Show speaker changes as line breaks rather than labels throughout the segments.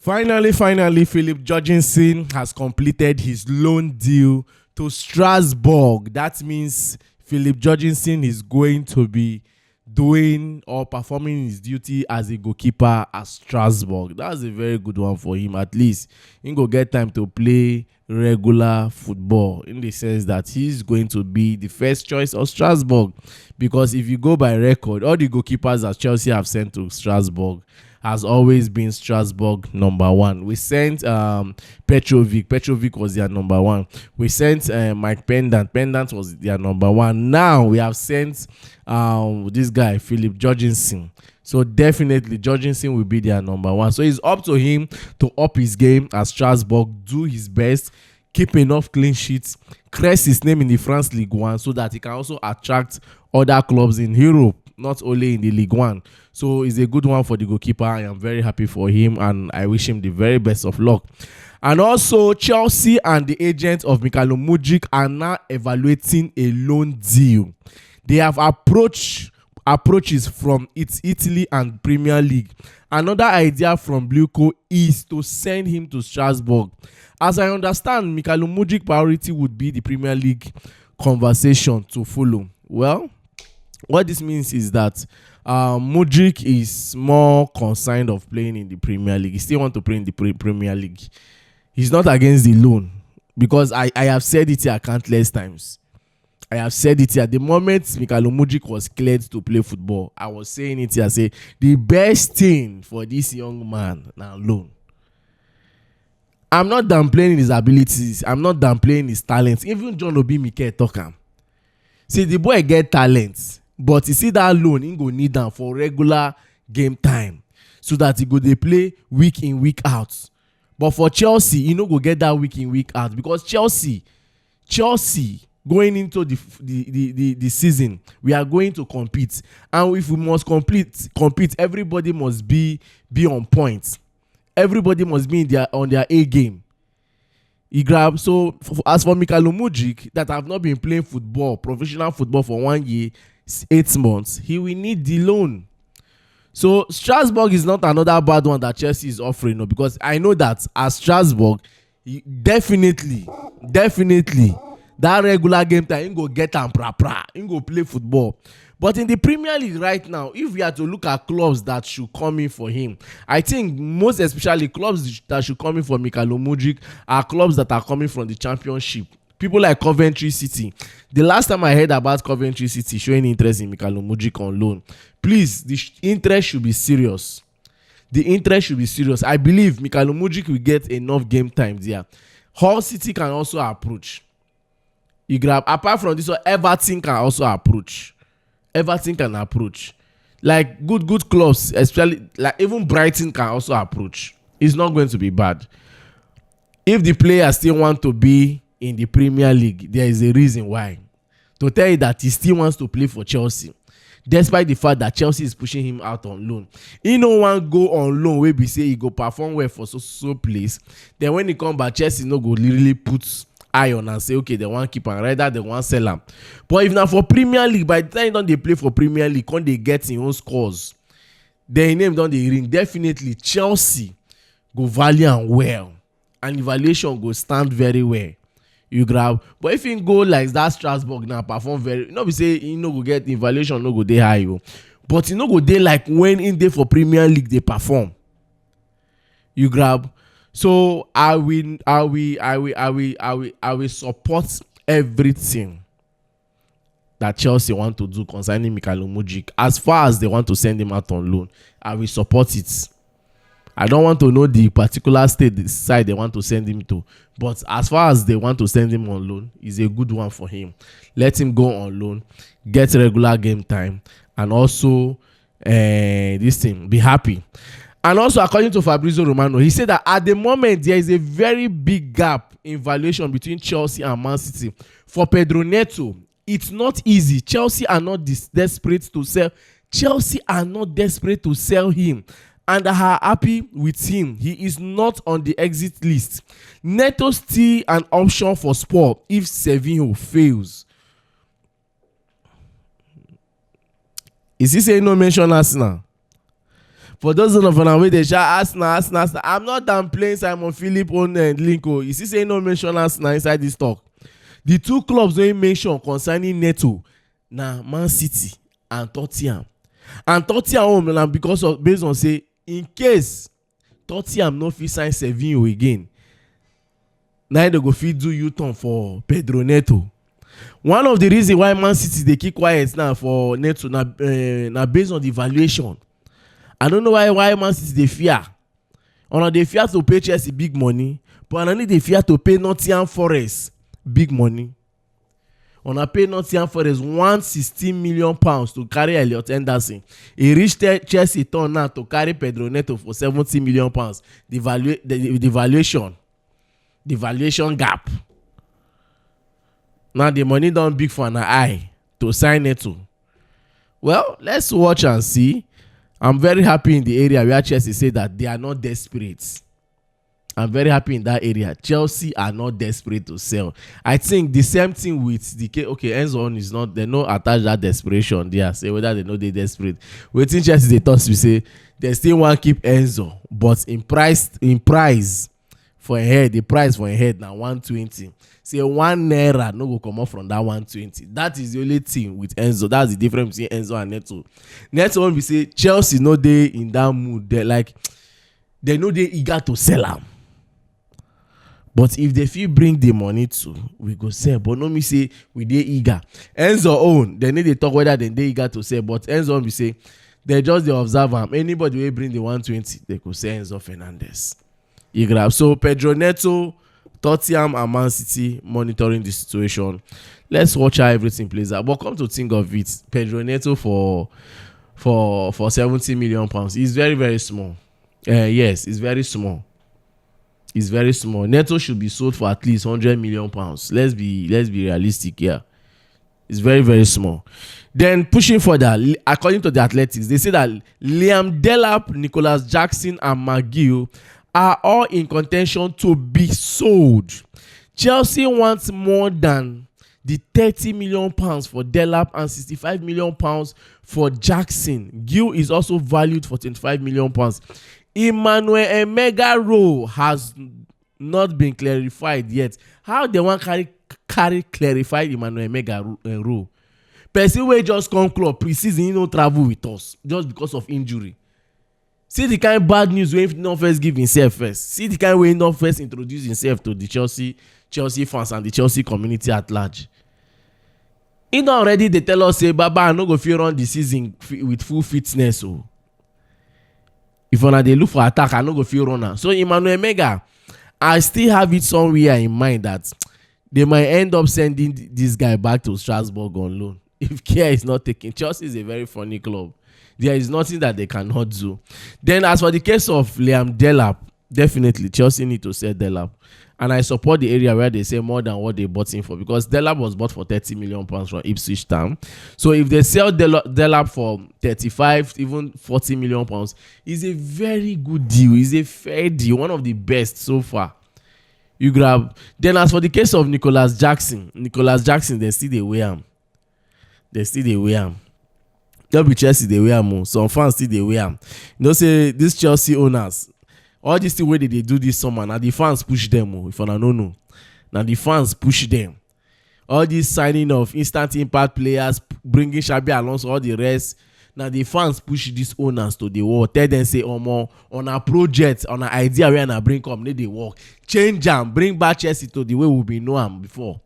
Finally, Filip Jorgensen has completed his loan deal to Strasbourg. That means Filip Jorgensen is going to be doing or performing his duty as a goalkeeper at Strasbourg. That's a very good one for him. At least he go get time to play regular football, in the sense that he's going to be the first choice of Strasbourg. Because if you go by record, all the goalkeepers that Chelsea have sent to Strasbourg has always been Strasbourg number one. We sent Petrovic. Petrovic was their number one. We sent Mike Pendant. Pendant was their number one. Now we have sent this guy, Filip Jorgensen. So definitely Jorgensen will be their number one. So it's up to him to up his game at Strasbourg, do his best, keep enough clean sheets, crest his name in the France League One, so that he can also attract other clubs in Europe, not only in the League One. So it's a good one for the goalkeeper. I am very happy for him and I wish him the very best of luck. And also, Chelsea and the agent of Mykhailo Mudryk are now evaluating a loan deal. They have approaches from Italy and Premier League. Another idea from Blueco is to send him to Strasbourg. As I understand, Mykhailo Mudryk priority would be the Premier League conversation to follow. Well, what this means is that Mudryk is more concerned of playing in the Premier League. He still wants to play in the Premier League. He's not against the loan, because I have said it here countless times. I have said it here. The moment Mykhailo Mudryk was cleared to play football, I was saying it here. I say the best thing for this young man now loan. I'm not downplaying his abilities. I'm not downplaying his talents. Even John Obi Mikel talk am. See, the boy get talents, but you see that loan, he go need them for regular game time, so that he go dey play week in, week out. But for Chelsea, he no go get that week in, week out, because Chelsea going into the season, we are going to compete, and if we must compete, everybody must be on point. Everybody must be on their A game. So as for Mykhailo Mudryk, that have not been playing football, professional football, for 1 year, 8 months, he will need the loan. So Strasbourg is not another bad one that Chelsea is offering, no, because I know that at Strasbourg, definitely that regular game time, he go get am he go play football. But in the Premier League right now, if we are to look at clubs that should come in for him, I think most especially clubs that should come in for Mykhailo Mudryk are clubs that are coming from the Championship. People like Coventry City. The last time I heard about Coventry City showing interest in Mykhailo Mudryk on loan, please, the interest should be serious. I believe Mykhailo Mudryk will get enough game time there. Hull City can also approach. Apart from this one, Everton can also approach. Like good clubs, especially like even Brighton can also approach. It's not going to be bad. If the player still want to be in the Premier League, there is a reason why. To tell you that he still wants to play for Chelsea, despite the fact that Chelsea is pushing him out on loan. He no one go on loan where we say he go perform well for so place. Then when he come back, Chelsea no go literally put eye on and say, okay, they want keep and rather they want sell him. But if not for Premier League, by the time don't they play for Premier League, when they get in own scores, then name don't they ring. Definitely Chelsea go value and well, and evaluation go stand very well. But if you go like that Strasbourg now perform very, we say you no go get evaluation, no go dey high, but you no go dey like when in day for Premier League they perform. So I will support everything that Chelsea want to do concerning Mykhailo Mudryk. As far as they want to send him out on loan, I will support it. I don't want to know the particular side they want to send him to, but as far as they want to send him on loan, is a good one for him. Let him go on loan, get regular game time, and also be happy. And also, according to Fabrizio Romano, he said that at the moment there is a very big gap in valuation between Chelsea and Man City. For Pedro Neto, it's not easy. Chelsea are not desperate to sell him, and are happy with him. He is not on the exit list. Neto still an option for Spurs if Sevinho fails. Is he saying no mention Arsenal? For those of them wey dey shout Arsenal, I'm not downplaying Simon Philip own link. You see say no mention Arsenal inside this talk. The two clubs wey mention concerning Neto na Man City and Tottenham. And Tottenham na because of based on say in case Tottenham no fit sign Sevinho again, na they go fit do U-turn for Pedro Neto. One of the reasons why Man City dey keep quiet now for Neto na based on the valuation. I don't know why Man City dey fear. Una dey fear to pay Chelsea big money, but una dey fear to pay Nottingham Forest big money. Una pay Nottingham Forest £116 million to carry Elliot Henderson. He reached Chelsea turn now to carry Pedro Neto for £70 million. The valuation gap. Now the money don big for an eye to sign Neto. Well, let's watch and see. I'm very happy in the area where Chelsea say that they are not desperate. I'm very happy in that area. Chelsea are not desperate to sell. I think the same thing with the Enzo is not, they no attach that desperation there. Say whether they know they desperate. Waiting Chelsea they thought we say they still want to keep Enzo, but in price for a head, the price for a head now 120. Say £1 no go come off from that 120. That is the only thing with Enzo. That's the difference between Enzo and Neto. Neto when we say Chelsea no they in that mood. They like they know they eager to sell them. But if they feel bring the money to, we go sell. But no me say we dey eager. Enzo own, they need to talk whether they eager to sell. But Enzo own we say they just they observe them. Anybody will bring the 120, they could sell Enzo Fernandez. You grab. So Pedro Neto, Tottenham and Man City monitoring the situation. Let's watch how everything plays out. But come to think of it, Pedro Neto for £70 million is very, very small. Yes, it's very small. It's very small. Neto should be sold for at least £100 million. Let's be realistic here. It's very, very small. Then pushing further, according to the Athletics, they say that Liam Delap, Nicholas Jackson, and Mykhailo are all in contention to be sold. Chelsea wants more than the £30 million for Delap and £65 million for Jackson. Gil is also valued for £25 million. Emmanuel Emega role has not been clarified yet. How they want carry clarified Emmanuel Emega role? Person wey just come club pre-season, he no travel with us just because of injury. See the kind of bad news wey he not first give himself first. See the kind way he not first introduce himself to the Chelsea fans and the Chelsea community at large. He don already they tell us say Baba I no go fit run the season with full fitness. Oh. If una dey look for attack, I no go feel runner. So Emmanuel Emega, I still have it somewhere in mind that they might end up sending this guy back to Strasbourg on loan if care is not taken. Chelsea is a very funny club. There is nothing that they cannot do. Then as for the case of Liam Delap, definitely Chelsea need to sell Delap. And I support the area where they say more than what they bought him for, because Delap was bought for £30 million from Ipswich Town. So if they sell Delap for 35, even £40 million, is a very good deal. It's a fair deal, one of the best so far. You grab. Then as for the case of Nicholas Jackson, they still they wear him. Don't be Chelsea they wear him. Some fans still they wear him. You know say these Chelsea owners, all this the way they do this summer, now the fans push them. If I don't know, now the fans push them. All this signing of instant impact players, bringing Xabi Alonso, all the rest. Now the fans push these owners to the wall. Tell them say, more on a project, on an idea where I bring up, need they work, change them, bring back Chelsea to the way we been know them before.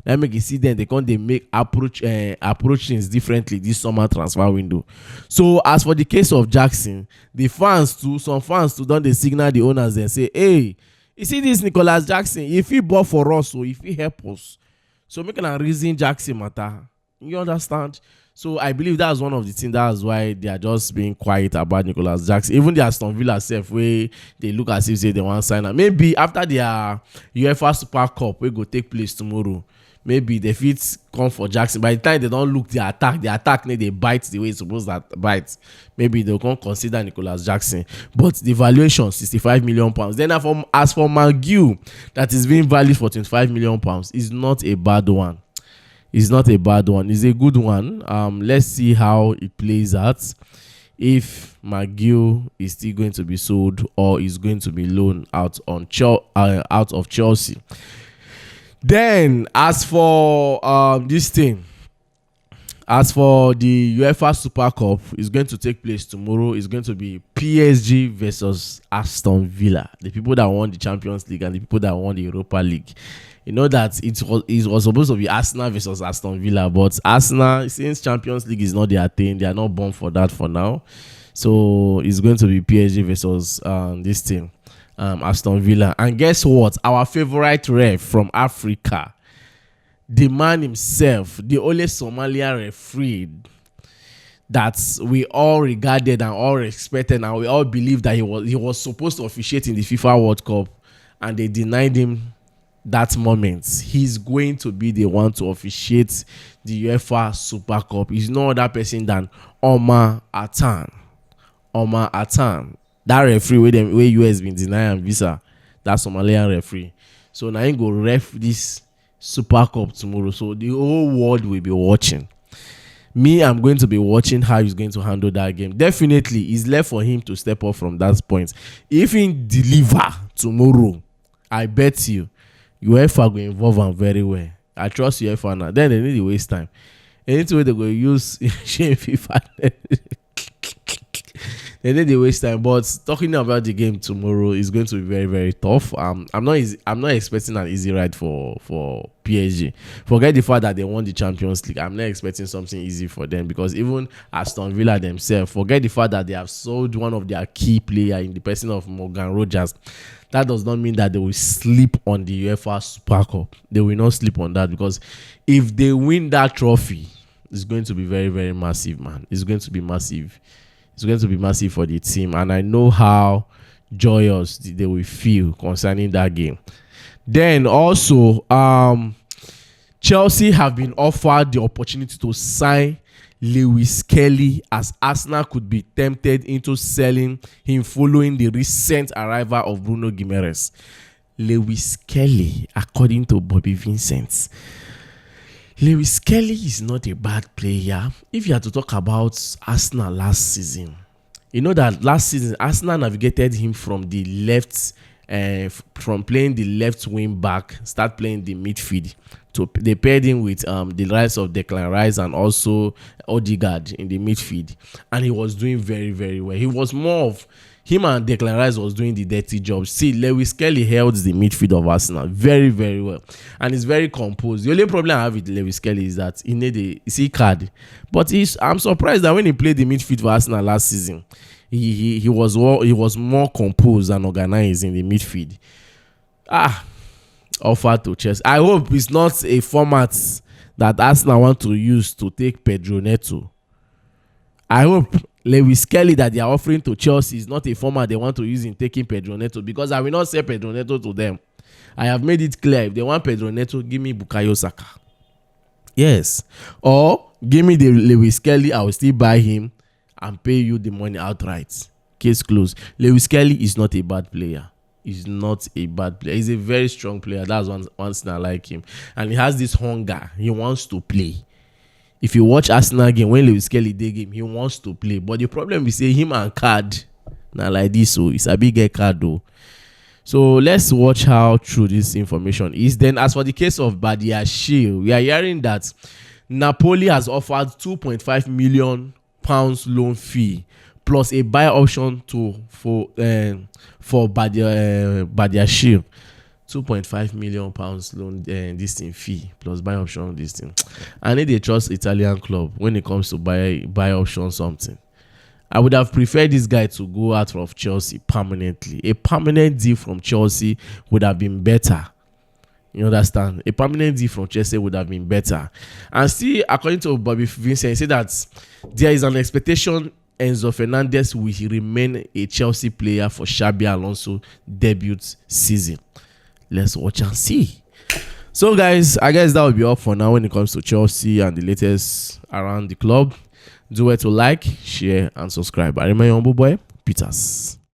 Let me see them. They make approach things differently this summer transfer window. So as for the case of Jackson, some fans too don't they signal the owners and say, hey, you see this Nicholas Jackson, if he bought for us, so if he help us, so make a reason Jackson matter. You understand? So I believe that's one of the things. That's why they are just being quiet about Nicholas Jackson. Even the Aston Villa self, where they look as if they want to sign him. Maybe after their UEFA Super Cup, we go take place tomorrow. Maybe they fit come for Jackson. By the time they don't look the attack they bite the way it's supposed to bite. Maybe they can't consider Nicholas Jackson. But the valuation, £65 million. Then as for Mykhailo, that is being valued for £25 million, is not a bad one. It's not a bad one. It's a good one. Let's see how it plays out. if McGill is still going to be sold or is going to be loaned out out of Chelsea. Then as for as for the UEFA Super Cup, it's going to take place tomorrow. It's going to be PSG versus Aston Villa, the people that won the Champions League and the people that won the Europa League. You know that it was supposed to be Arsenal versus Aston Villa, but Arsenal, since Champions League is not their thing, they are not born for that for now. So it's going to be PSG versus Aston Villa. And guess what? Our favorite ref from Africa, the man himself, the only Somalian referee that we all regarded and all respected, and we all believed that he was supposed to officiate in the FIFA World Cup, and they denied him that moment. He's going to be the one to officiate the UEFA Super Cup. He's no other person than Omar Atan. That referee where US been denying visa, that Somalian referee. So now he go ref this Super Cup tomorrow. So the whole world will be watching. Me, I'm going to be watching how he's going to handle that game. Definitely, it's left for him to step up from that point. If he deliver tomorrow, I bet you, UEFA will involve him very well. I trust UEFA now. Then they need to waste time. Anything they go use shame FIFA. They need to waste time. But talking about the game tomorrow is going to be very, very tough. I'm not expecting an easy ride for PSG. Forget the fact that they won the Champions League. I'm not expecting something easy for them, because even Aston Villa themselves, forget the fact that they have sold one of their key players in the person of Morgan Rogers. That does not mean that they will sleep on the UEFA Super Cup. They will not sleep on that, because if they win that trophy, it's going to be very, very massive, man. It's going to be massive. It's going to be massive for the team, and I know how joyous they will feel concerning that game. Then also, Chelsea have been offered the opportunity to sign Lewis-Skelly, as Arsenal could be tempted into selling him following the recent arrival of Bruno Guimaraes. Lewis-Skelly, according to Bobby Vincent, Lewis-Skelly is not a bad player. If you have to talk about Arsenal last season, you know that last season Arsenal navigated him from the left, from playing the left wing back, start playing the midfield. They paired him with the rise of Declan Rice and also Odegaard in the midfield, and he was doing very, very well. He was more of him, and Declan Rice was doing the dirty job. See, Lewis-Skelly held the midfield of Arsenal very, very well, and he's very composed. The only problem I have with Lewis-Skelly is that he need a C card, but I'm surprised that when he played the midfield for Arsenal last season, he was more composed and organized in the midfield. Offer to Chelsea. I hope it's not a format that Arsenal want to use to take Pedro Neto. I hope Lewis-Skelly that they are offering to Chelsea is not a format they want to use in taking Pedro Neto, because I will not sell Pedro Neto to them. I have made it clear, if they want Pedro Neto, give me Bukayo Saka. Yes. Or give me the Lewis-Skelly, I will still buy him and pay you the money outright. Case closed. Lewis-Skelly is not a bad player. He's not a bad player. He's a very strong player. That's one thing I like him. And he has this hunger. He wants to play. If you watch Arsenal game, when Lewis-Skelly did game, he wants to play. But the problem is him and card. Now like this, so it's a big card though. So let's watch how true this information is. Then as for the case of Badiashile, we are hearing that Napoli has offered £2.5 million loan fee plus a buy option for Badiashile. £2.5 million loan this thing fee plus buy option this thing. I need a trust Italian club when it comes to buy option something. I would have preferred this guy to go out of Chelsea permanently. A permanent deal from Chelsea would have been better. You understand? A permanent deal from Chelsea would have been better. And still, according to Bobby Vincent, he said that there is an expectation Enzo Fernandez will remain a Chelsea player for Xabi Alonso debut season. Let's watch and see. So guys, I guess that will be all for now when it comes to Chelsea and the latest around the club. Do it to like, share and subscribe. I remain your humble boy, Peters.